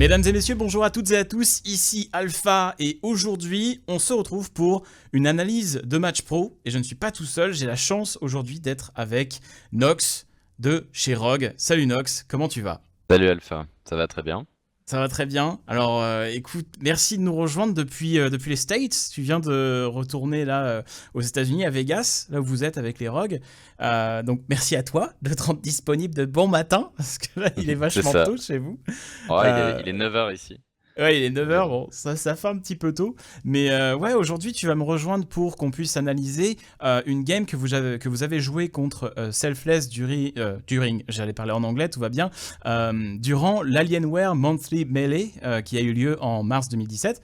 Mesdames et messieurs, bonjour à toutes et à tous, ici Alpha et aujourd'hui on se retrouve pour une analyse de match pro et je ne suis pas tout seul, j'ai la chance aujourd'hui d'être avec Nox de chez Rogue. Salut Nox, comment tu vas? Salut Alpha, ça va très bien. Ça va très bien. Alors écoute, merci de nous rejoindre depuis les States. Tu viens de retourner là aux États-Unis, à Vegas, là où vous êtes avec les Rogues. Donc merci à toi de te rendre disponible de bon matin, parce que là il est C'est vachement ça. tôt chez vous. Ouais, Euh, il est 9h ici. Ouais, il est 9h, Environ. bon, ça fait un petit peu tôt. Mais ouais, aujourd'hui, tu vas me rejoindre pour qu'on puisse analyser une game que vous avez jouée contre Selfless during, j'allais parler en anglais, tout va bien, durant l'Alienware Monthly Melee qui a eu lieu en mars 2017,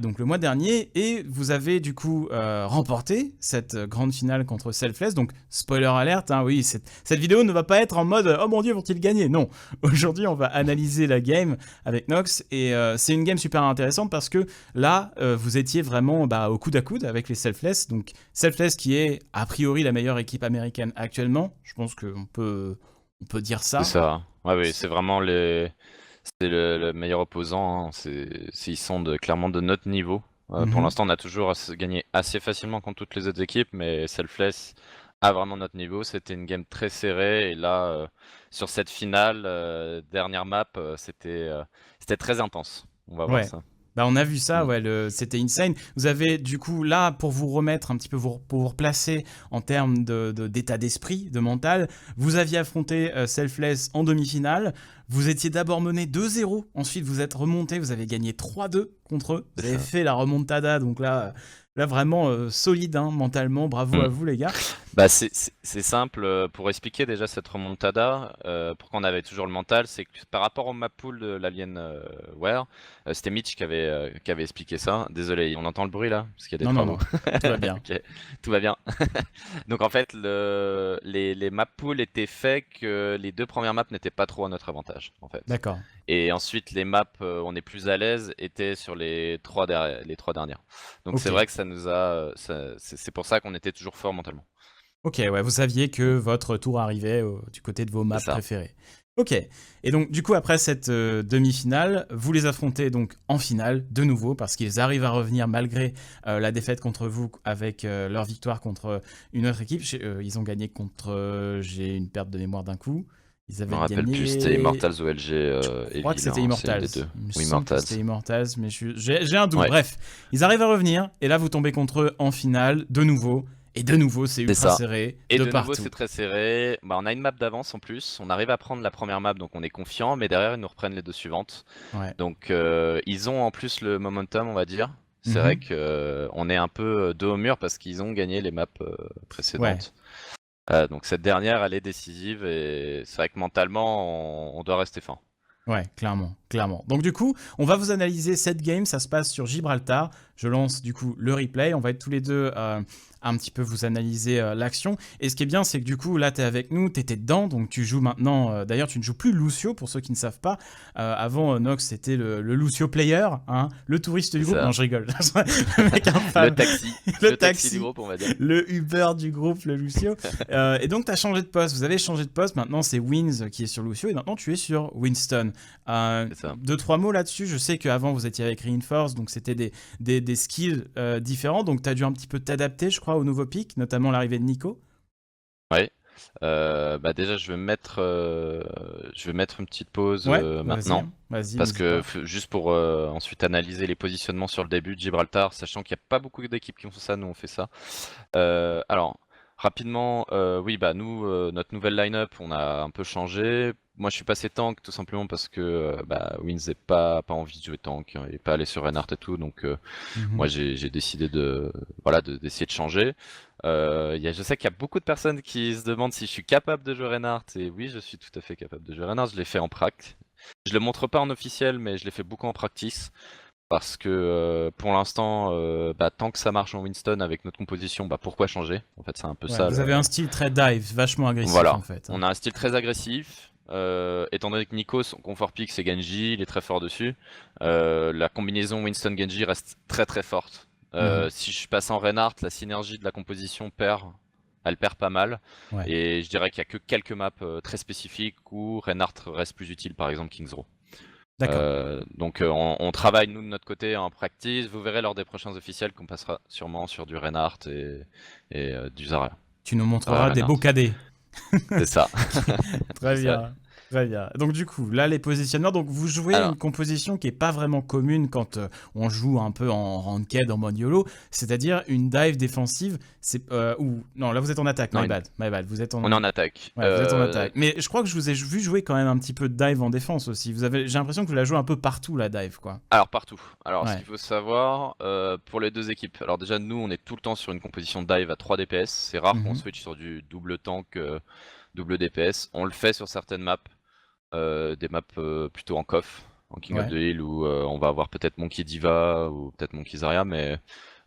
donc le mois dernier. Et vous avez du coup remporté cette grande finale contre Selfless. Donc, spoiler alerte, hein, oui, cette vidéo ne va pas être en mode « Oh mon dieu, vont-ils gagner ?» Non, aujourd'hui, on va analyser la game avec Nox et c'est une game super intéressante parce que là vous étiez vraiment au coude à coude avec les Selfless, donc Selfless qui est a priori la meilleure équipe américaine actuellement, je pense qu'on peut dire C'est ça. ça. Ouais, oui, C'est- c'est vraiment c'est le meilleur opposant, hein. Ils sont clairement de notre niveau. Pour Mhm. l'instant, on a toujours gagné assez facilement contre toutes les autres équipes, mais Selfless a vraiment notre niveau. C'était une game très serrée et là, sur cette finale, dernière map, c'était très intense. On va voir Ouais. ça. Bah on a vu ça, Mm. ouais, c'était insane. Vous avez du coup là pour vous remettre un petit peu pour vous replacer en termes d'état d'esprit, de mental. Vous aviez affronté Selfless en demi-finale. Vous étiez d'abord mené 2-0, ensuite vous êtes remonté, vous avez gagné 3-2 contre eux. C'est Vous avez ça. fait la remontada, donc là vraiment solide hein, mentalement. Bravo Mm. à vous les gars. Bah c'est simple, pour expliquer déjà cette remontada, pourquoi on avait toujours le mental, c'est que par rapport au map pool de l'Alienware, c'était Mitch qui avait expliqué ça. Désolé, on entend le bruit là? Parce qu'il y a des Non non travaux. non, tout va bien. OK, tout va bien. Donc en fait les map pools étaient faits que les 2 premières maps n'étaient pas trop à notre avantage, en fait. D'accord. Et ensuite les maps, on est plus à l'aise étaient sur les 3 dernières. Donc c'est Ok. vrai que ça nous a, c'est pour ça qu'on était toujours fort mentalement. Ok, ouais, vous saviez que votre tour arrivait du côté de vos C'est maps ça. préférées. Ok, et donc du coup après cette demi-finale, vous les affrontez donc en finale de nouveau parce qu'ils arrivent à revenir malgré la défaite contre vous avec leur victoire contre une autre équipe. Ils ont gagné contre, j'ai une perte de mémoire d'un coup, ils Je me avaient rappelle plus, c'était gagné, Immortals ou LG je crois que Evil, c'était hein, c'est une Immortals. des deux. Il me Ou semble que Immortals. c'était Immortals, mais j'ai un doute. Ouais, Bref, ils arrivent à revenir et là vous tombez contre eux en finale de nouveau. Et de nouveau, c'est c'est ultra ça. serré Et de de nouveau, partout. c'est très serré. Bah, on a une map d'avance en plus. On arrive à prendre la première map, donc on est confiant. Mais derrière, ils nous reprennent les 2 suivantes. Ouais. Donc, ils ont en plus le momentum, on va dire. C'est vrai Mhm. que on est un peu dos au mur parce qu'ils ont gagné les maps Ouais. précédentes. Donc cette dernière, elle est décisive et c'est vrai que mentalement, on doit rester fort. Ouais, clairement, clairement. Donc du coup, on va vous analyser cette game, ça se passe sur Gibraltar. Je lance du coup le replay, on va être tous les deux un petit peu vous analyser l'action. Et ce qui est bien, c'est que du coup, là, tu es avec nous, tu étais dedans, donc tu joues maintenant, d'ailleurs, tu ne joues plus Lucio, pour ceux qui ne savent pas. Avant, Nox, c'était le Lucio player, hein, le touriste C'est du groupe. Non, ça. je rigole. Le mec Le infâme. taxi. Le Le taxi du taxi, groupe, on va dire. le Uber du groupe, le Lucio. Et donc, tu as changé de poste, vous avez changé de poste. Maintenant, c'est Wins qui est sur Lucio, et maintenant, tu es sur Winston. C'est ça. Deux, trois mots là-dessus. Je sais qu'avant, vous étiez avec Reinforce, donc c'était des skills différents. Donc, tu as dû un petit peu t'adapter, je crois, au nouveau pic, notamment l'arrivée de Nico. Ouais. Bah déjà, je vais mettre une petite pause Ouais, vas-y, maintenant. hein. Vas-y, Parce n'hésite que pas. juste pour ensuite analyser les positionnements sur le début de Gibraltar, sachant qu'il n'y a pas beaucoup d'équipes qui font ça, nous on fait ça. Alors, rapidement, oui, bah nous, notre nouvelle line-up, on a un peu changé. Moi, je suis passé tank tout simplement parce que bah, Wins n'a pas envie de jouer tank hein, et pas aller sur Reinhardt et tout. Donc, moi, Mhm. j'ai décidé voilà, d'essayer de changer. Je sais qu'il y a beaucoup de personnes qui se demandent si je suis capable de jouer Reinhardt. Et oui, je suis tout à fait capable de jouer Reinhardt. Je l'ai fait en prac. Je le montre pas en officiel, mais je l'ai fait beaucoup en practice. Parce que pour l'instant, bah, tant que ça marche en Winston avec notre composition, bah, pourquoi changer? En fait, c'est un peu Ouais, ça vous avez un style très dive, vachement agressif Voilà. en fait, hein. On a un style très agressif. Étant donné que Nico, son confort pick, c'est Genji, il est très fort dessus. La combinaison Winston-Genji reste très très forte. Mhm. Si je passe en Reinhardt, la synergie de la composition elle perd pas mal. Ouais. Et je dirais qu'il y a que quelques maps très spécifiques où Reinhardt reste plus utile, par exemple King's Row. D'accord. Donc on travaille nous de notre côté en practice. Vous verrez lors des prochains officiels qu'on passera sûrement sur du Reinhardt et du Zarya. Tu nous Zarya montreras des beaux Reinhardt. cadets. C'est ça. Très C'est ça. bien. Très bien. Donc du coup, là, les positionnements, donc vous jouez Alors, une composition qui est pas vraiment commune quand on joue un peu en ranked, en mode YOLO, c'est-à-dire une dive défensive, ou non, là vous êtes en attaque, non, my bad, vous êtes on est en attaque. Ouais, vous êtes en attaque. Mais je crois que je vous ai vu jouer quand même un petit peu de dive en défense aussi. J'ai l'impression que vous la jouez un peu partout, la dive, quoi. Alors partout. Alors ce Ouais. qu'il faut savoir pour les deux équipes. Alors déjà nous on est tout le temps sur une composition dive à 3 DPS. C'est rare qu'on Mhm. switch sur du double tank, double DPS. On le fait sur certaines maps, des maps plutôt en coff, en King of Ouais. the Hill où on va avoir peut-être Monkey Diva ou peut-être Monkey Zarya, mais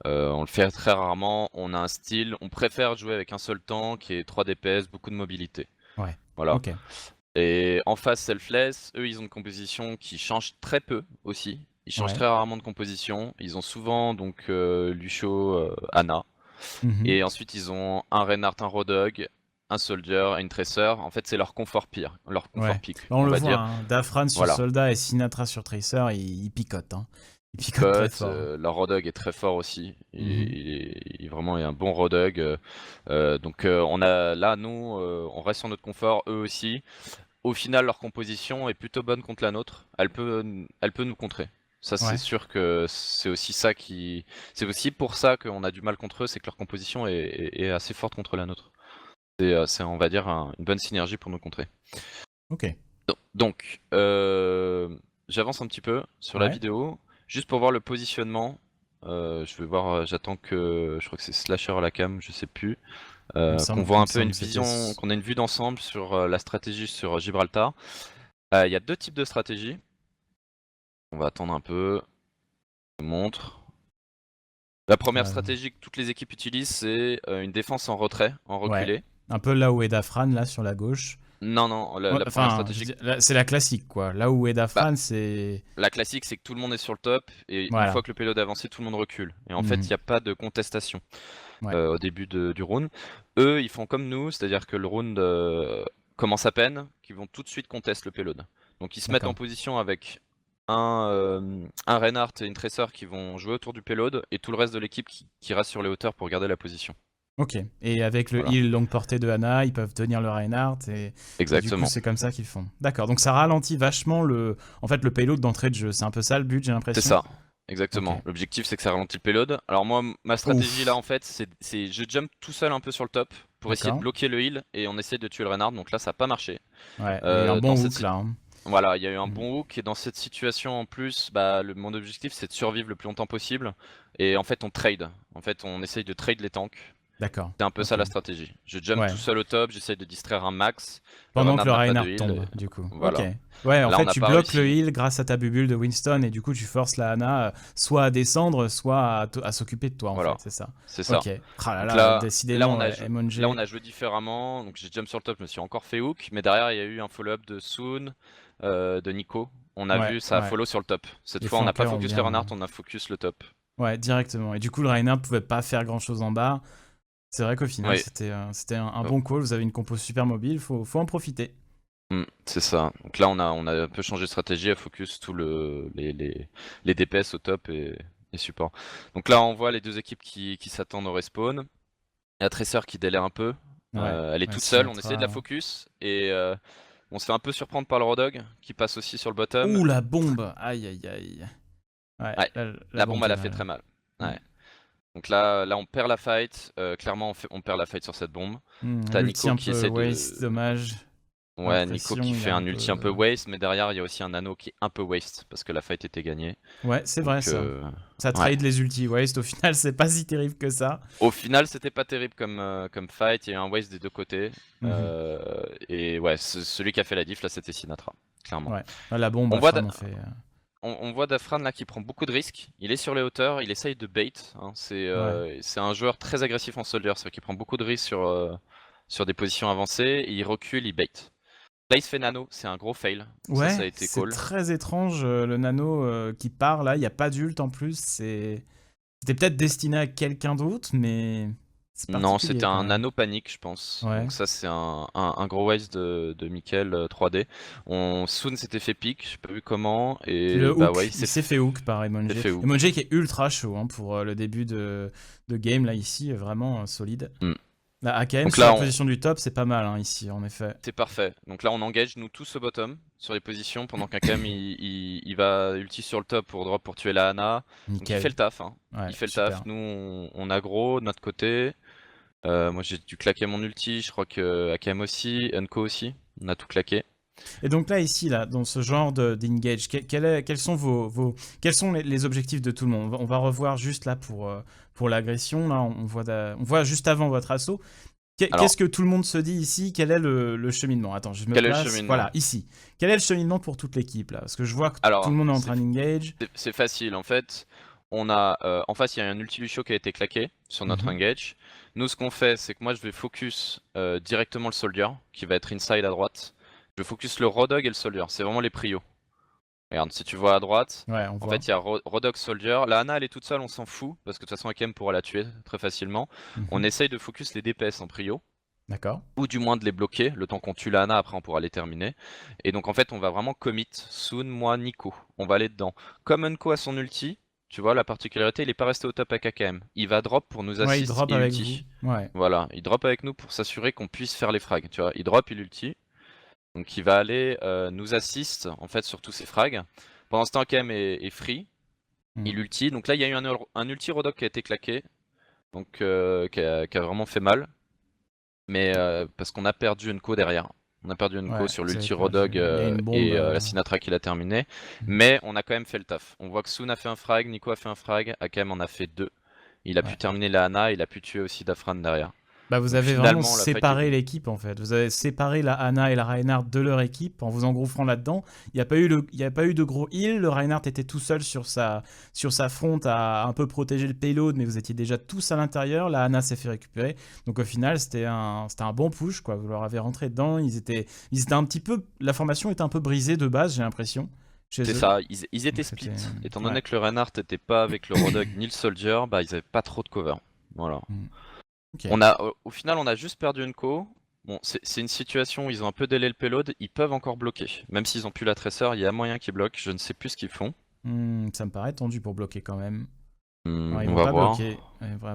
on le fait très rarement. On a un style, on préfère jouer avec un seul tank et 3 DPS, beaucoup de mobilité. Ouais. Voilà. Ok. Et en face Selfless, eux ils ont une composition qui change très peu aussi. Ils changent Ouais. très rarement de composition. Ils ont souvent donc Lucio, Ana. Mhm. Et ensuite ils ont un Reinhardt, un Rodog, un Soldier et une Tracer. En fait c'est leur confort pire, leur confort Ouais. pick, Bah, on on le va voit, dire. hein. Dafran sur Voilà. Soldat et Sinatra sur Tracer, ils picotent, hein. Ils picotent très Picote, fort. leur Rodog est très fort aussi. Mhm. Il est vraiment un bon Rodog. Donc on a là nous on reste sur notre confort, eux aussi. Au final, leur composition est plutôt bonne contre la nôtre. Elle peut nous contrer. Ça, c'est Ouais. sûr que c'est aussi ça qui. C'est aussi pour ça qu'on a du mal contre eux, c'est que leur composition est assez forte contre la nôtre. C'est, on va dire, une bonne synergie pour nous contrer. Ok. Donc, j'avance un petit peu sur la Ouais. vidéo, juste pour voir le positionnement. Je vais voir, j'attends que. Je crois que c'est Slasher à la cam, je sais plus. Qu'on voit Il me un peu une semble que c'était. vision, qu'on ait une vue d'ensemble sur la stratégie sur Gibraltar. Il y a deux types de stratégies. On va attendre un peu. Je vous montre. La première stratégie que toutes les équipes utilisent, c'est une défense en retrait, en Ouais. reculé. Un peu là où est Dafran, là sur la gauche. Non, non, Ouais, la première enfin, stratégie, c'est la classique, quoi. Là où est bah, Dafran, c'est. la classique, c'est que tout le monde est sur le top et une Voilà. fois que le payload est avancé, tout le monde recule. Et en fait, il Mhm. n'y a pas de contestation Ouais. au début du round. Eux, ils font comme nous, c'est-à-dire que le round commence à peine, qu'ils vont tout de suite contester le payload. Donc ils se mettent en D'accord. position avec un Reinhardt et une Tracer qui vont jouer autour du payload et tout le reste de l'équipe qui reste sur les hauteurs pour garder la position. Ok. Et avec le Voilà, heal longue portée de Hana, ils peuvent tenir le Reinhardt et du coup exactement. c'est comme ça qu'ils font. D'accord. Donc ça ralentit vachement en fait le payload d'entrée de jeu. C'est un peu ça le but, j'ai C'est l'impression. ça, Ok. exactement. L'objectif c'est que ça ralentit le payload. Alors moi, ma stratégie là Ouf. en fait, je jump tout seul un peu sur le top pour essayer de D'accord. bloquer le heal et on essaie de tuer le Reinhardt. Donc là ça n'a pas marché. Ouais. Il y a eu un Dans bon cette hook là, hein. Voilà, il y a eu un Mhm. bon hook et dans cette situation en plus, bah, mon objectif c'est de survivre le plus longtemps possible. Et en fait on trade. En fait on essaye de trade les tanks. D'accord. C'est un peu ça Ok. la stratégie. Je jump Ouais. tout seul au top, j'essaye de distraire un max. Le Pendant que Renard le n'a pas de Reinhardt heal. tombe, du coup. Ok. Voilà. Ouais, en Là on fait, n'a tu pas bloques le réussi. heal grâce à ta bubule de Winston et du coup, tu forces la Hana soit à descendre, soit à s'occuper de toi, en Voilà. fait, c'est ça. C'est ça. Ok. Ah là Donc là, là décidément, on a joué, là on MNG. a joué différemment. Donc j'ai jump sur le top, je me suis encore fait hook. Mais derrière il y a eu un follow-up de Soon, de Nico. On a Ouais, vu ça a ouais. follow sur le top. Cette Les fois on n'a pas flanqueurs ont focus le bien. Renard, on a focus le top. Ouais, directement. Et du coup, le Reinhardt pouvait pas faire grand chose en bas. C'est vrai qu'au final, Oui. c'était un bon call. Vous avez une compo super mobile, faut en profiter. C'est ça. Donc là, on a un peu changé de stratégie à focus tous les DPS au top et support. Donc là, on voit les deux équipes qui s'attendent au respawn. Il y a Tracer qui délaie un peu. Ouais, Elle est ouais, toute seule, on essaie de la Sinatra. focus et on se fait un peu surprendre par le Rodog qui passe aussi sur le bottom. Ouh, la bombe! Aïe, aïe, aïe. Ouais, Ouais, la la bombe bombe elle fait a fait mal. très mal. Hmm. Ouais. Donc là, on perd la fight. Clairement, on perd la fight sur cette bombe. T'as L'ulti Nico un qui peu essaie waste, de. dommage. Ouais, Nico L'impression, qui il fait a un un ulti un peu. peu waste, mais derrière il y a aussi un anneau qui est un peu waste parce que la fight était gagnée. Ouais, c'est vrai Donc ça. Ça ouais. trade les ulti waste. Au final, c'est pas si terrible que ça. Au final, c'était pas terrible comme fight. Il y a eu un waste des deux côtés. Mhm. Et ouais, celui qui a fait la diff là, c'était Sinatra, clairement. Ouais. La bombe On a voit, vraiment fait. on voit Dafran là qui prend beaucoup de risques. Il est sur les hauteurs, il essaye de bait, hein. Ouais. C'est un joueur très agressif en soldier, c'est-à-dire qu'il prend beaucoup de risques sur des positions avancées. Et il recule, il bait. Là, il se fait nano, c'est un gros fail. Ça Ouais, a été c'est call. très étrange le nano qui part là. Il n'y a pas d'ult en plus. C'était peut-être destiné à quelqu'un d'autre, mais. C'est Non, particulier c'était quand un même. nano panique, je pense. Ouais. Donc ça, c'est un gros waste de Mikel 3D. Soon s'était fait pick, j'ai pas vu comment, et Le bah ouais, hook, il s'est fait hook par s'est Emonje. fait hook. Emonje qui est ultra chaud hein, pour le début de game là ici, vraiment solide. Mm. Là, AKM Donc sur la là, position du top, c'est pas mal hein, ici en effet. c'est parfait. Donc là, on engage nous tous au bottom sur les positions pendant qu'un Cam il va ulti sur le top pour drop pour tuer la Ana. Donc il fait Nickel. le taf. Hein. Ouais, Il fait le taf. super. Nous, on aggro de notre côté. Moi, j'ai dû claquer mon ulti. Je crois que AKM aussi, Unco aussi. On a tout claqué. Et donc là, ici, là, dans ce genre d'engage, quels sont quels sont les objectifs de tout le monde? On va revoir juste là pour l'agression. Là, on voit juste avant votre assaut. Alors, Qu'est-ce que tout le monde se dit ici? Quel est le cheminement? Attends, je me quel est le place. cheminement? Voilà, ici. Quel est le cheminement pour toute l'équipe là? Parce que je vois que tout le Alors, monde est en train d'engage. c'est facile. En fait, on a en face, il y a un ulti Lucio qui a été claqué sur notre Mhm. engage. Nous, ce qu'on fait, c'est que moi, je vais focus directement le soldier qui va être inside à droite. Je focus le Rodog et le soldier. C'est vraiment les prios. Regarde, si tu vois à droite, Ouais, on en voit. fait, il y a Rodog Soldier. La Ana, elle est toute seule, on s'en fout, parce que de toute façon, Akem pourra la tuer très facilement. On Mhm. essaye de focus les DPS en prio, D'accord. ou du moins de les bloquer, le temps qu'on tue la Ana, après on pourra les terminer. Et donc, en fait, on va vraiment commit, Soon, moi, Nico. On va aller dedans. Comme Unco a son ulti, tu vois, la particularité, il est pas resté au top avec AKM. Il va drop pour nous Ouais, il assist drop et avec vous. ulti. Ouais. Voilà, il drop avec nous pour s'assurer qu'on puisse faire les frags, tu vois. Il drop, il ulti. Donc il va aller nous assist en fait sur tous ces frags. Pendant ce temps, AKM est free. Mm. Il ulti. Donc là, il y a eu un ulti Rodok qui a été claqué. Donc qui a vraiment fait mal. Mais parce qu'on a perdu Unco derrière. On a perdu Unco Ouais, sur vous avez l'ulti perdu. Rodog Il y a une bombe. et la Sinatra qui l'a terminé. Mhm. Mais on a quand même fait le taf. On voit que Soon a fait un frag, Nico a fait un frag, AKM en a fait deux. Il a pu Ouais. terminer la Ana, il a pu tuer aussi Dafran derrière. Bah, vous Donc avez vraiment finalement, la fight est séparé win. l'équipe en fait. Vous avez séparé la Hanna et la Reinhardt de leur équipe en vous engouffrant là-dedans. Il n'y a pas eu il y a pas eu de gros heal. Le Reinhardt était tout seul sur sa front à un peu protéger le payload, mais vous étiez déjà tous à l'intérieur. La Hanna s'est fait récupérer. Donc au final, c'était un bon push quoi. Vous leur avez rentré dedans. Ils étaient un petit peu, la formation était un peu brisée de base, j'ai l'impression, C'est chez eux. ça, ils étaient Donc split. c'était, Étant ouais. donné que le Reinhardt n'était pas avec le Rodog ni le Soldier, bah ils avaient pas trop de cover. Voilà. Mm. Ok. Au final, on a juste perdu une co. Bon, c'est une situation où ils ont un peu délai le payload, ils peuvent encore bloquer. Même s'ils ont plus la tresseur, il y a moyen qu'ils bloquent, je ne sais plus ce qu'ils font. Ça me paraît tendu pour bloquer quand même. Non, ils On vont va pas voir. bloquer.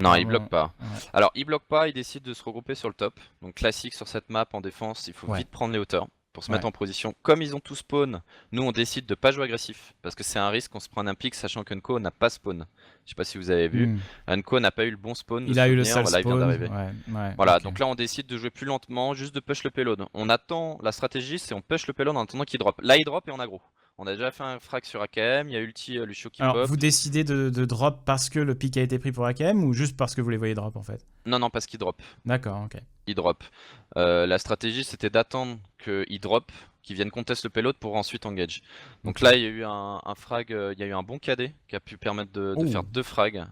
Non, ils bloquent Vraiment. pas. Ouais. Alors, ils bloquent pas, ils décident de se regrouper sur le top. Donc, classique sur cette map en défense, il faut Ouais. vite prendre les hauteurs pour se Ouais. mettre en position. Comme ils ont tout spawn, nous on décide de pas jouer agressif parce que c'est un risque qu'on se prenne un pic sachant qu'Unco n'a pas spawn. Je sais pas si vous avez vu. Hmm. Unco n'a pas eu le bon spawn de Il a eu le souvenir, sale là il vient spawn. d'arriver. Ouais, ouais, Voilà, ok. donc là on décide de jouer plus lentement, juste de push le payload. On attend, la stratégie c'est on push le payload en attendant qu'il drop. Là il drop et on aggro. On a déjà fait un frag sur AKM, il y a ulti Lucio qui Alors, pop. vous décidez de drop parce que le pick a été pris pour AKM ou juste parce que vous les voyez drop en fait? Non, non, parce qu'il drop. D'accord, ok. Il drop. La stratégie c'était d'attendre qu'il drop, qu'il vienne contest le payload pour ensuite engage. Donc Ok. là il y a eu un frag, il y a eu un bon KD qui a pu permettre de faire Oh, deux frags.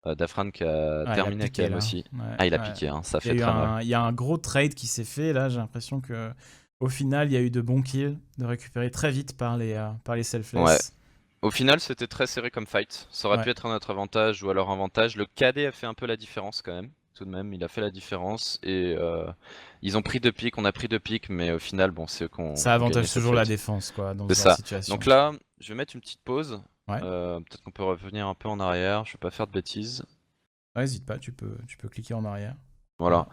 Dafran qui a ah, il a terminé piqué AKM là. aussi. Ouais, Ah il a ouais. piqué, hein, ça fait très mal. Il y a un gros trade qui s'est fait là. J'ai l'impression que au final, il y a eu de bons kills, de récupérer très vite par les Ouais. selfless. Au final, c'était très serré comme fight. Ça aurait Ouais. pu être à notre avantage ou à leur avantage. Le KD a fait un peu la différence quand même. Tout de même, il a fait la différence. Et ils ont pris deux pics, on a pris deux pics, mais au final, bon, c'est eux qui Ça ont gagné avantage cette toujours la fight. défense quoi dans C'est ce genre de ça. situation. Donc là, je vais mettre une petite pause. Ouais. Peut-être qu'on peut revenir un peu en arrière. Je vais pas faire de bêtises. Ouais, n'hésite pas, tu peux cliquer en arrière. Voilà.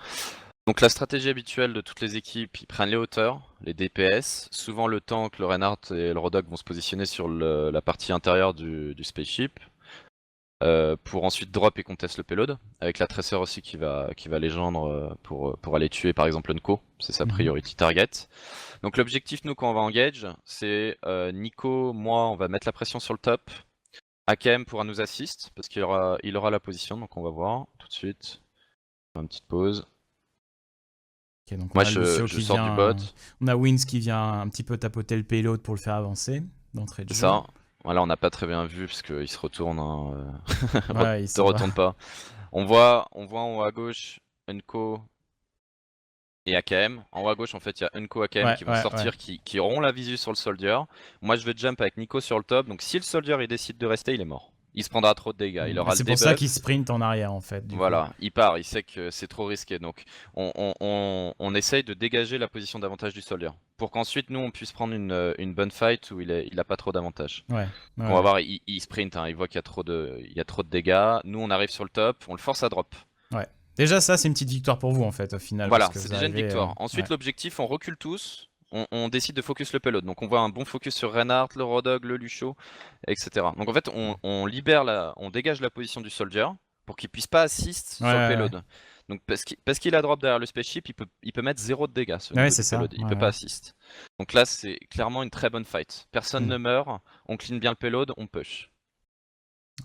Donc la stratégie habituelle de toutes les équipes, ils prennent les hauteurs, les DPS, souvent le tank, le Reinhardt et le Rodog vont se positionner sur la partie intérieure du spaceship, pour ensuite drop et contest le payload, avec la Tracer aussi qui va légendre pour aller tuer par exemple Unco, c'est sa priority target. Donc l'objectif nous quand on va engage, c'est Nico, moi on va mettre la pression sur le top, AKM pourra nous assist, parce qu'il aura la position, donc on va voir tout de suite. Une petite pause. Ok, donc on Moi a Lucio je qui sors du bot. vient. On a Wins qui vient un petit peu tapoter le payload pour le faire avancer d'entrée de C'est jeu. ça. Voilà, on n'a pas très bien vu parce qu'il se retourne. Hein, Ouais, il te s'en va. retourne pas. On voit en haut à gauche Unco et AKM. En haut à gauche, en fait, il y a Unco AKM Ouais, qui vont ouais, ouais. sortir, qui auront la visu sur le soldier. Moi, je vais jump avec Nico sur le top. Donc, si le soldier il décide de rester, il est mort. Il se prendra trop de dégâts, il aura le C'est pour ça debuff. qu'il sprint en arrière en fait. Voilà, il part, il sait que c'est trop risqué, donc on essaye de dégager la position d'avantage du soldier, pour qu'ensuite nous on puisse prendre une bonne fight où il a pas trop d'avantage. Ouais. On va voir, il sprint, hein, il voit qu'il y a trop de dégâts, nous on arrive sur le top, on le force à drop. Ouais. Déjà ça c'est une petite victoire pour vous en fait au final. Voilà, parce que c'est vous déjà une arrivez, victoire. Ensuite ouais. l'objectif, on recule tous, on décide de focus le payload, donc on voit un bon focus sur Reinhardt, le Rodog, le Lucio, etc. Donc en fait on dégage la position du soldier, pour qu'il puisse pas assist sur le payload. Donc parce qu'il a drop derrière le spaceship, il peut mettre 0 de dégâts sur le niveau du payload, il peut pas assist. Donc là c'est clairement une très bonne fight. Personne ne meurt, on clean bien le payload, on push.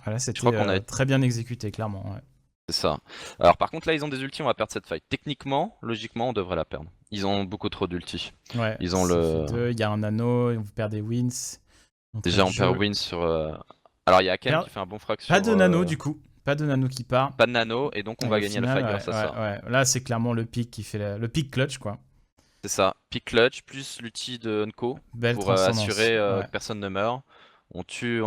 Voilà, c'était très bien exécuté clairement. Ouais. C'est ça. Alors par contre là ils ont des ultis, on va perdre cette fight. Techniquement, logiquement on devrait la perdre. Ils ont beaucoup trop d'ultis. Ouais, ils ont il y a un anneau, vous perdez wins. Déjà on perd wins sur... Alors il y a Akem qui fait un bon frag sur... Pas de nano du coup. Pas de nano qui part. Pas de nano, et donc on va gagner la fight grâce à ça. Ouais. Là, c'est clairement le pick qui fait le pick clutch, quoi. C'est ça. Pick clutch, plus l'outil de Unco, pour assurer que personne ne meurt. On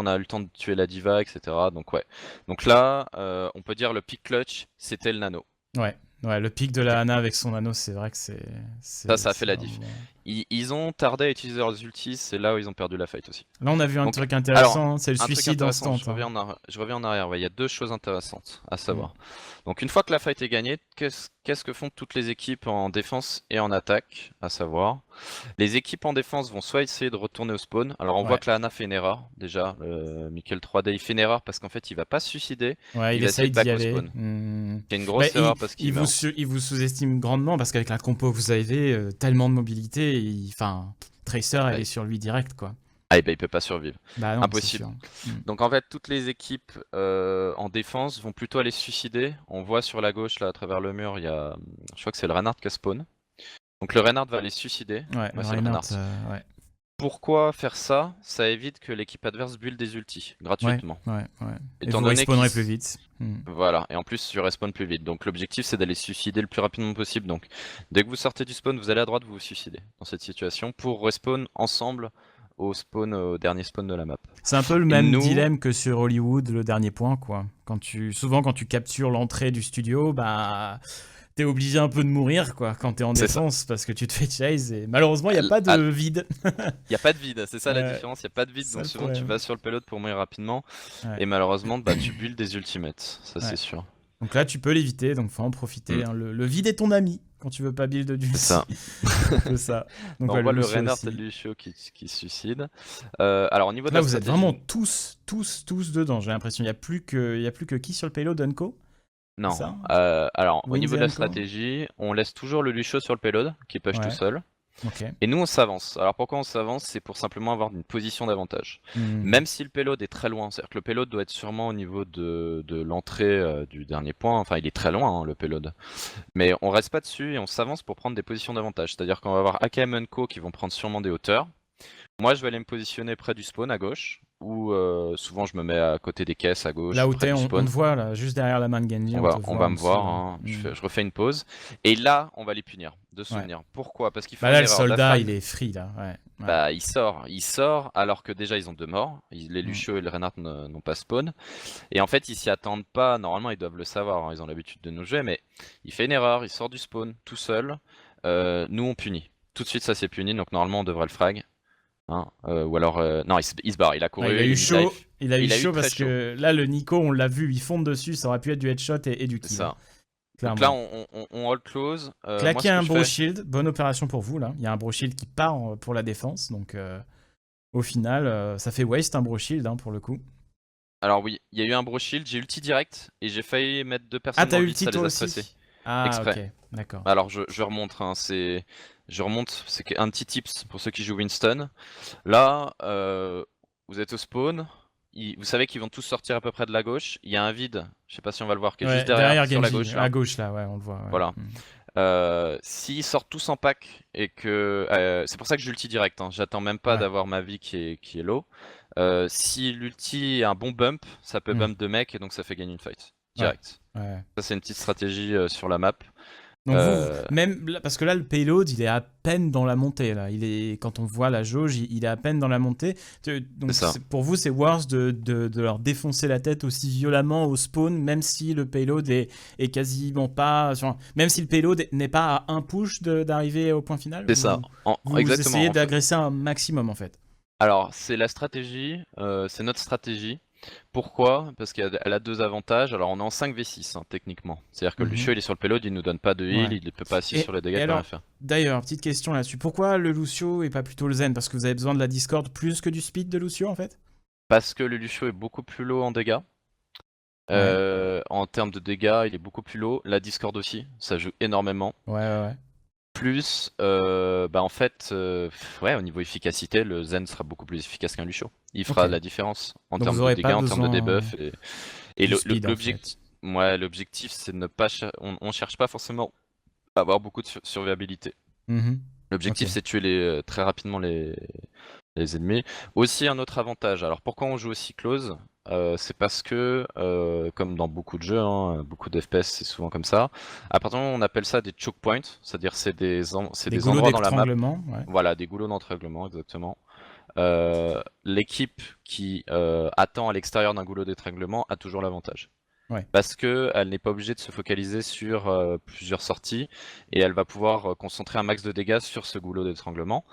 a eu le temps de tuer la diva, etc. Donc ouais. Donc là, on peut dire le pick clutch, c'était le nano. Ouais, le pic de la Ana avec son anneau, c'est vrai que c'est... Ça a fait la diff. Ils ont tardé à utiliser leurs ultis, c'est là où ils ont perdu la fight aussi. Là, on a vu un truc intéressant, c'est le suicide instant. Je reviens en arrière, il y a deux choses intéressantes à savoir. Donc une fois que la fight est gagnée, qu'est-ce que font toutes les équipes en défense et en attaque, à savoir les équipes en défense vont soit essayer de retourner au spawn, alors on voit que la Ana fait une erreur, déjà, Michael 3D il fait une erreur parce qu'en fait il va pas se suicider, il essaye d'y aller. C'est une grosse erreur parce qu'il il vous sous-estime grandement parce qu'avec la compo que vous avez, tellement de mobilité, enfin, Tracer elle est sur lui direct quoi. Ah et il peut pas survivre, non, impossible. Donc en fait toutes les équipes en défense vont plutôt aller se suicider. On voit sur la gauche là à travers le mur, il y a, je crois que c'est le Reinhardt qui a spawn. Donc le Reinhardt va aller se suicider. Ouais, le Reinhardt, Pourquoi faire ça? Ça évite que l'équipe adverse build des ultis gratuitement. Et vous respawnerez plus vite. Voilà, et en plus tu respawn plus vite. Donc l'objectif c'est d'aller se suicider le plus rapidement possible. Donc dès que vous sortez du spawn, vous allez à droite, vous vous suicidez dans cette situation pour respawn ensemble au dernier spawn de la map. C'est un peu le même dilemme que sur Hollywood, le dernier point quoi. Souvent quand tu captures l'entrée du studio, bah... T'es obligé un peu de mourir quoi quand t'es en défense parce que tu te fais chase et malheureusement il n'y a pas de vide. Il n'y a pas de vide, c'est ça la différence, il n'y a pas de vide donc souvent tu vas sur le payload pour mourir rapidement et malheureusement bah, tu builds des ultimates, ça c'est sûr. Donc là tu peux l'éviter donc faut en profiter, hein. Le vide est ton ami quand tu veux pas build du ça. C'est ça. Donc on voit le Reinhardt et le Lucio qui se suicident. Alors au niveau de là la vous stratégie... êtes vraiment tous dedans, j'ai l'impression. Il n'y a plus que qui sur le payload, Unco? Non, alors au niveau de la stratégie, on laisse toujours le Lucio sur le payload qui push tout seul. Et nous on s'avance. Alors pourquoi on s'avance? C'est pour simplement avoir une position d'avantage. Même si le payload est très loin, c'est-à-dire que le payload doit être sûrement au niveau de l'entrée du dernier point, enfin il est très loin hein, le payload. Mais on reste pas dessus et on s'avance pour prendre des positions d'avantage. C'est-à-dire qu'on va avoir AKM Unco qui vont prendre sûrement des hauteurs. Moi je vais aller me positionner près du spawn à gauche. Ou souvent je me mets à côté des caisses à gauche. Là où t'es, on te voit là, juste derrière la main de Genji. On va me voir, hein. Je refais une pause. Et là, on va les punir, de souvenir. Pourquoi? Parce qu'il faut là, le soldat, il est free là. Bah, il sort alors que déjà ils ont 2 morts. Les Lucio et le Reinhardt n'ont pas spawn. Et en fait, ils s'y attendent pas. Normalement, ils doivent le savoir. Hein. Ils ont l'habitude de nous jouer. Mais il fait une erreur, il sort du spawn tout seul. Nous, on punit. Tout de suite, ça c'est puni. Donc normalement, on devrait le frag. Hein, ou alors non il se barre, il a couru, il a eu chaud, il a eu chaud parce que là le Nico on l'a vu, il fonde dessus, ça aurait pu être du headshot et du kill. Ça. Donc là on hold close. Claquer un bro shield, bonne opération pour vous là. Il y a un bro shield qui part pour la défense, donc au final ça fait waste un bro shield hein, pour le coup. Alors oui, il y a eu un bro shield, j'ai ulti direct et j'ai failli mettre 2 personnes dans le vide, ça les a stressés. Ah exprès. Ok, d'accord. Alors je remonte, hein, c'est un petit tips pour ceux qui jouent Winston. Là, vous êtes au spawn, vous savez qu'ils vont tous sortir à peu près de la gauche. Il y a un vide, je sais pas si on va le voir, qui est juste derrière sur Genji, la gauche. Là. À gauche là, ouais, on le voit. Ouais. Voilà. S'ils sortent tous en pack et que... c'est pour ça que j'ulti direct, hein. J'attends même pas d'avoir ma vie qui est low. Si l'ulti a un bon bump, ça peut bump 2 mecs et donc ça fait gagner une fight. Direct. Ça c'est une petite stratégie sur la map. Donc Euh, même parce que là le payload il est à peine dans la montée là, quand on voit la jauge il est à peine dans la montée. c'est Donc ça. pour vous c'est worth de leur défoncer la tête aussi violemment au spawn même si le payload est quasiment pas, enfin, même si le payload n'est pas à un push d'arriver au point final. C'est ça. Vous Exactement. essayez d'agresser un maximum en fait. Alors, c'est la stratégie, c'est notre stratégie. Pourquoi? Parce qu'elle a deux avantages. Alors, on est en 5v6 hein, techniquement. C'est-à-dire que le Mhm. Lucio il est sur le payload, il nous donne pas de heal, Ouais. il ne peut pas assist sur les dégâts, Et il peut rien alors, faire. d'ailleurs, petite question là-dessus. Pourquoi le Lucio et pas plutôt le Zen? Parce que vous avez besoin de la Discord plus que du speed de Lucio en fait? Parce que le Lucio est beaucoup plus low en dégâts. Ouais, En termes de dégâts, il est beaucoup plus low. La Discord aussi, ça joue énormément. ouais. Plus, en fait, ouais, au niveau efficacité, le Zen sera beaucoup plus efficace qu'un Lucio. Il Ok. fera la différence en Donc termes vous de aurez dégâts, pas en termes de besoin debuff. Et du speed en l'objectif, fait. ouais, l'objectif, c'est de ne pas, on cherche pas forcément à avoir beaucoup de survivabilité. Mhm. Ok. L'objectif, c'est de tuer très rapidement les ennemis. Aussi, un autre avantage. Alors, pourquoi on joue aussi close? C'est parce que, comme dans beaucoup de jeux, hein, beaucoup d'FPS, c'est souvent comme ça. À partir du moment où on appelle ça des choke points, c'est-à-dire c'est Des des goulots endroits dans la map, d'étranglement, ouais. voilà, des goulots d'entrèglement, exactement. L'équipe qui attend à l'extérieur d'un goulot d'étranglement a toujours l'avantage. Ouais. Parce que elle n'est pas obligée de se focaliser sur plusieurs sorties et elle va pouvoir concentrer un max de dégâts sur ce goulot d'étranglement.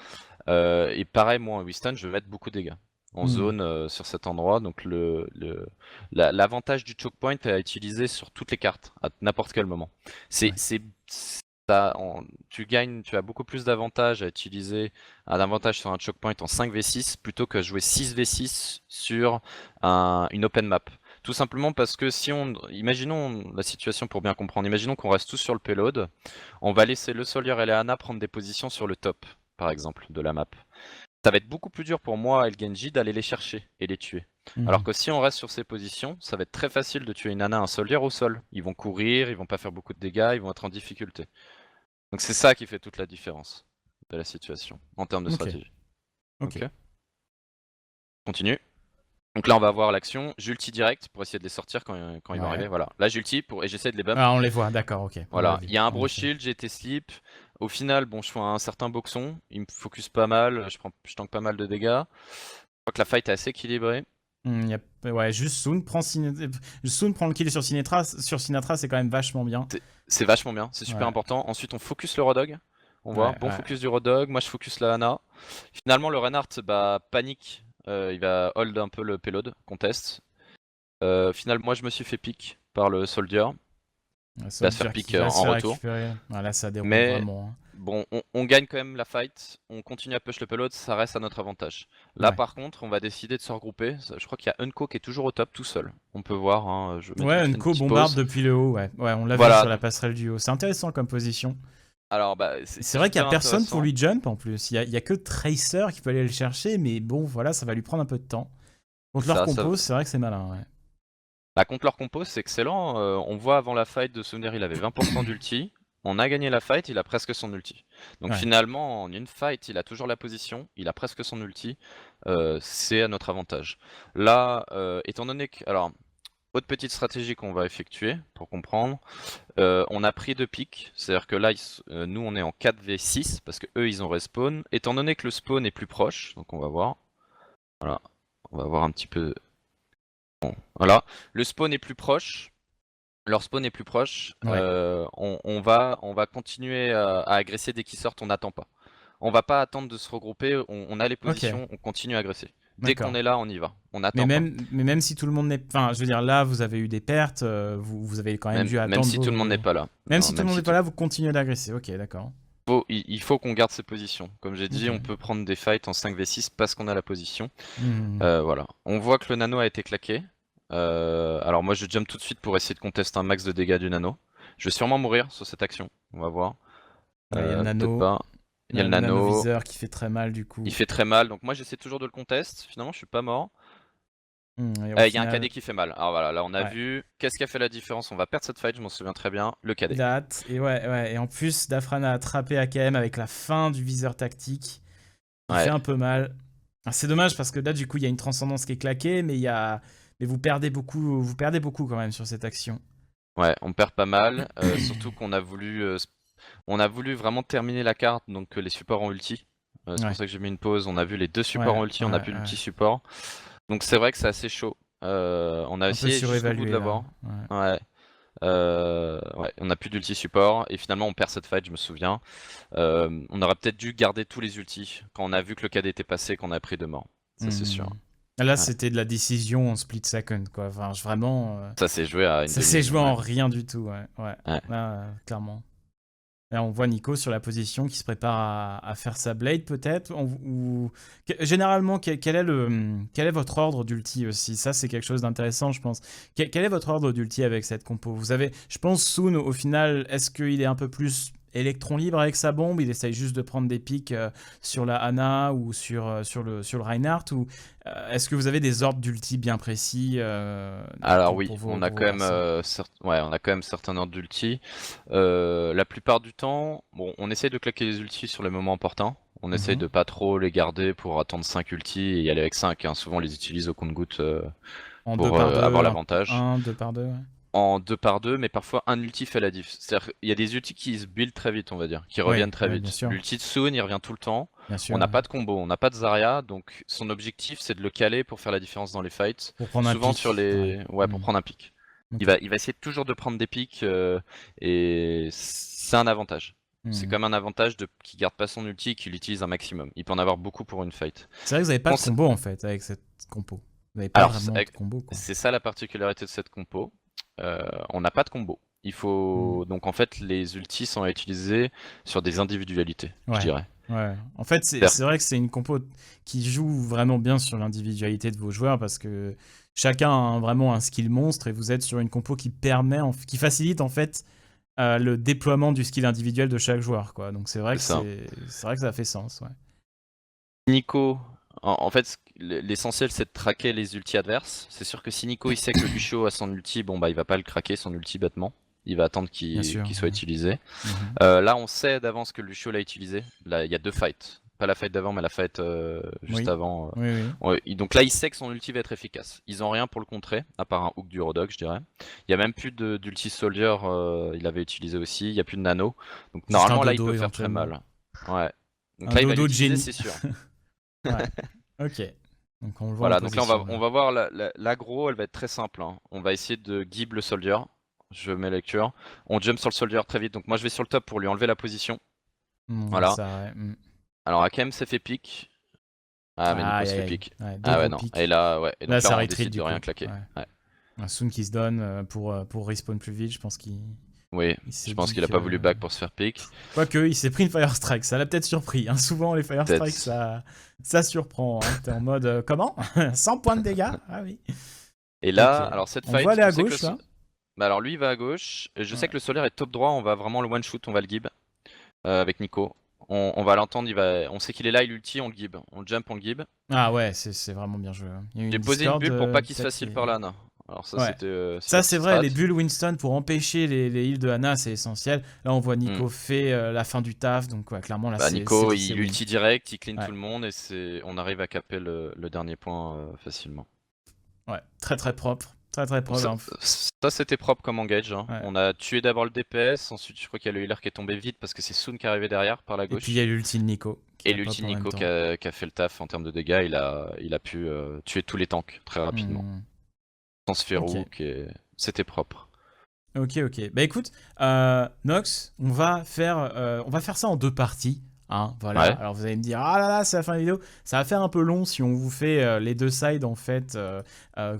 Et pareil, moi en Winston, je vais mettre beaucoup de dégâts en Hmm. zone sur cet endroit. Donc l'avantage du choke point est à utiliser sur toutes les cartes à n'importe quel moment. C'est Ouais. c'est tu as beaucoup plus d'avantages à utiliser un avantage sur un choke point en 5v6 plutôt que jouer 6v6 sur une open map. Tout simplement parce que imaginons la situation pour bien comprendre, imaginons qu'on reste tous sur le payload, on va laisser le Solier et la Ana prendre des positions sur le top, par exemple, de la map. Ça va être beaucoup plus dur pour moi et le Genji d'aller les chercher et les tuer. Alors Mhm. que si on reste sur ces positions, ça va être très facile de tuer une Ana, un Solier au sol. Ils vont courir, ils vont pas faire beaucoup de dégâts, ils vont être en difficulté. Donc c'est ça qui fait toute la différence de la situation en termes de Ok. stratégie. Ok. Ok, continue. Donc là on va voir l'action, j'ulti direct pour essayer de les sortir quand ils vont Ouais. arriver. Voilà, là j'ulti et j'essaie de les bump. Ah, on les voit, d'accord, ok. On l'a Voilà, vu, il y a un en bro effet. shield, j'ai été sleep. Au final, bon, je fais un certain boxon, il me focus pas mal, je tank pas mal de dégâts. Je crois que la fight est assez équilibrée. Ouais, juste Soon prend le kill sur Sinatra, c'est quand même vachement bien. C'est vachement bien, c'est super Ouais, important. Ensuite, on focus le Rodog. On voit, bon ouais. focus du Rodog. Moi, je focus la Hana. Finalement, le Reinhardt panique. Il va hold un peu le payload, conteste. Finalement, moi, je me suis fait pick par le Soldier. Ouais, Il va se Soldier faire pick qui va se en faire retour. récupérer. Ah, là, ça déroule Mais vraiment, bon, on gagne quand même la fight. On continue à push le payload, ça reste à notre avantage. hein. Là, Ouais. par contre, on va décider de se regrouper. Je crois qu'il y a Unco qui est toujours au top tout seul. On peut voir, hein, je vais mettre Ouais, vite fait une Unco petite bombarde pause. depuis le haut, ouais. Ouais, on l'a vu Voilà, sur la donc passerelle du haut. C'est intéressant comme position. alors bah C'est c'est vrai qu'il n'y a super personne pour intéressant. lui jump en plus. Il y a que Tracer qui peut aller le chercher, mais bon, voilà, ça va lui prendre un peu de temps. Contre leur Ça, compo, c'est vrai que c'est malin, ouais. bah, contre leur compo, c'est excellent. On voit avant la fight de Souvenir, il avait 20% d'ulti. On a gagné la fight, il a presque son ulti. Donc Ouais. finalement, en une fight, il a toujours la position, il a presque son ulti. C'est à notre avantage. Là, étant donné que... Alors, autre petite stratégie qu'on va effectuer pour comprendre. On a pris 2 pics, c'est-à-dire que là, nous, on est en 4v6 parce que eux, ils ont respawn. Étant donné que le spawn est plus proche, donc on va voir. Voilà, on va voir un petit peu. Bon, voilà, le spawn est plus proche. Leur spawn est plus proche. Ouais. On va continuer à agresser dès qu'ils sortent. On n'attend pas. On va pas attendre de se regrouper. On a les Ok. positions. On continue à agresser. Dès qu'on D'accord. est là, on y va. On n'attend pas. Mais même si tout le monde n'est... Enfin, je veux dire, là, vous avez eu des pertes, vous avez quand même dû Même attendre si tout le monde n'est vos... pas là. Même Non, si tout le même monde si n'est pas tout... là, vous continuez d'agresser. Ok, d'accord. il faut qu'on garde ses positions. Comme j'ai dit, Ok. on peut prendre des fights en 5v6 parce qu'on a la position. Hmm. Voilà. On voit que le nano a été claqué. Alors moi je jump tout de suite pour essayer de contester un max de dégâts du nano. Je vais sûrement mourir sur cette action. On va voir. Ouais, il y a le Peut-être nano. pas. Il y a le Le nano. nanoviseur qui fait très mal, du Il coup. fait très mal. Donc moi j'essaie toujours de le contest. Finalement je suis pas mort. Et au Il y a un final, KD qui fait mal. Alors voilà, là on a ouais. vu. Qu'est-ce qui a fait la différence? On va perdre cette fight, je m'en souviens très bien. Le KD. Date. Et ouais. Et en plus, Dafran a attrapé AKM avec la fin du viseur tactique. Il fait Ouais. un peu mal. Ah, c'est dommage parce que là, du coup, il y a une transcendance qui est claquée, mais il y a... Mais vous perdez beaucoup quand même sur cette action. Ouais, on perd pas mal. Surtout qu'on a voulu On a voulu vraiment terminer la carte, donc les supports en ulti. C'est Ouais. pour ça que j'ai mis une pause. On a vu les 2 supports en ulti, on n'a plus l'ulti support. Donc c'est vrai que c'est assez chaud. On a Un peu essayé jusqu'au bout de surévalué là. l'avoir. Ouais. Ouais, on n'a plus d'ulti support et finalement on perd cette fight, je me souviens. On aurait peut-être dû garder tous les ultis quand on a vu que le KD était passé, qu'on a pris 2 morts. Ça c'est sûr. Là, Ouais. c'était de la décision en split second, quoi. Enfin, vraiment. Ça s'est joué à une Ça s'est joué demi-seconde, en rien du tout, ouais. Ouais. Là, clairement. Là, on voit Nico sur la position qui se prépare à faire sa blade, peut-être. Généralement, quel est votre ordre d'ulti aussi? Ça, c'est quelque chose d'intéressant, je pense. Quel est votre ordre d'ulti avec cette compo? Vous avez, je pense, Soon, au final, est-ce qu'il est un peu plus électron libre avec sa bombe? Il essaye juste de prendre des pics sur la Ana ou sur le Reinhardt? Ou est-ce que vous avez des ordres d'ulti bien précis Alors pour oui, vos- on a pour quand vos même, persos on a quand même certains ordres d'ulti. La plupart du temps, bon, on essaye de claquer les ultis sur les moments importants. On essaye de pas trop les garder pour attendre 5 ultis et y aller avec 5. Hein. Souvent on les utilise au compte-goutte En pour 2 par 2, avoir l'avantage. 1, 2 par 2, ouais. En 2 par 2, mais parfois un ulti fait la diff. C'est-à-dire qu'il y a des ultis qui se build très vite, on va dire, qui reviennent très bien vite. sûr. L'ulti de Soon, il revient tout le temps. Bien sûr, On n'a pas de combo, on n'a pas de Zarya, donc son objectif c'est de le caler pour faire la différence dans les fights. pour prendre Souvent un pic. sur les, ouais, pour prendre un pic. Ok. Il va essayer toujours de prendre des pics et c'est un avantage. C'est quand même un avantage qui garde pas son ulti et qui l'utilise un maximum. Il peut en avoir beaucoup pour une fight. C'est vrai que vous n'avez pas de combo en fait avec cette compo. Vous n'avez pas vraiment de combo, quoi. C'est ça la particularité de cette compo. On n'a pas de combo. Il faut donc en fait les ultis sont à utiliser sur des individualités, je dirais. Ouais. En fait, c'est vrai que c'est une compo qui joue vraiment bien sur l'individualité de vos joueurs parce que chacun a vraiment un skill monstre et vous êtes sur une compo qui qui facilite en fait le déploiement du skill individuel de chaque joueur, quoi. Donc c'est vrai que ça fait sens, ouais. Nico, en fait, l'essentiel c'est de traquer les ultis adverses. C'est sûr que si Nico il sait que Lucio a son ulti, bon bah il va pas le craquer son ulti bêtement. Il va attendre qu'il soit utilisé. Là on sait d'avance que Lucio l'a utilisé. Là il y a 2 fights. Pas la fight d'avant mais la fight juste avant. Donc là il sait que son ulti va être efficace. Ils ont rien pour le contrer, à part un hook du Rodok je dirais. Il y a même plus d'ulti soldier, il avait utilisé aussi. Il y a plus de nano. Donc juste normalement là il peut faire très mal. Ouais. Donc là il va l'utiliser c'est sûr. Ouais. Ok. Donc on le voit. Voilà, donc là on va voir l'aggro, elle va être très simple. Hein. On va essayer de gib le soldier. Je mets lecture. On jump sur le soldier très vite. Donc moi je vais sur le top pour lui enlever la position. Voilà. Alors Akem s'est fait pick. Ah mais Nico se fait pick. Ah ouais non. Et là ouais. Et donc là on décide de rien claquer. Un Soon qui se donne pour respawn plus vite, je pense qu'il... Oui, je pense qu'il a pas voulu back pour se faire pick. Quoique, il s'est pris une Fire Strike, ça l'a peut-être surpris. Hein. Souvent, les Fire Strikes, ça surprend. Hein. T'es en mode, comment 100 points de dégâts. Ah oui. Et là, alors cette fight... On va aller à gauche, là. Bah alors lui, il va à gauche. Je sais que le solaire est top droit, on va vraiment le one-shoot, on va le gib. Avec Nico. On va l'entendre, on sait qu'il est là, il ulti, on le gib. On jump, on le gib. Ah ouais, c'est vraiment bien joué. J'ai posé une bulle pour pas qu'il se fasse heal par l'Ana. Alors ça c'était... ça c'est vrai, les bulles Winston pour empêcher les heals de Ana, c'est essentiel. Là on voit Nico fait la fin du taf, donc ouais, clairement là Nico il ulti direct, il clean tout le monde et on arrive à caper le dernier point facilement. Ouais, très propre. Très propre. Ça c'était propre comme engage. Hein. On a tué d'abord le DPS, ensuite je crois qu'il y a le healer qui est tombé vite parce que c'est Soon qui est arrivé derrière par la gauche. Et puis il y a l'ulti de Nico. Et l'ulti de Nico qui a fait le taf en termes de dégâts, il a pu tuer tous les tanks très rapidement. Sans se faire hook et c'était propre. Ok. Bah écoute, Nox, on va faire ça en 2 parties. Hein, voilà. Ouais. Alors vous allez me dire, ah là là, c'est la fin de la vidéo. Ça va faire un peu long si on vous fait les 2 sides en fait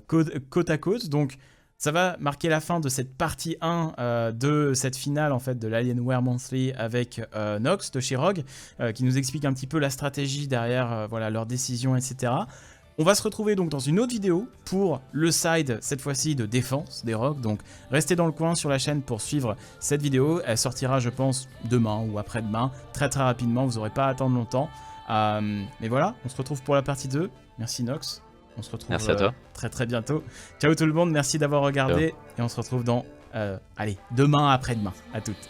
côte à côte. Donc ça va marquer la fin de cette partie 1 de cette finale en fait de l'Alienware Monthly avec Nox de chez Rogue qui nous explique un petit peu la stratégie derrière voilà, leurs décisions, etc. On va se retrouver donc dans une autre vidéo pour le side, cette fois-ci de défense des Rogues. Donc restez dans le coin sur la chaîne pour suivre cette vidéo. Elle sortira, je pense, demain ou après-demain, très rapidement. Vous n'aurez pas à attendre longtemps. Mais voilà, on se retrouve pour la partie 2. Merci Nox. On se retrouve merci à toi. Très bientôt. Ciao tout le monde, merci d'avoir regardé. Et on se retrouve dans, allez, demain après-demain. À toutes.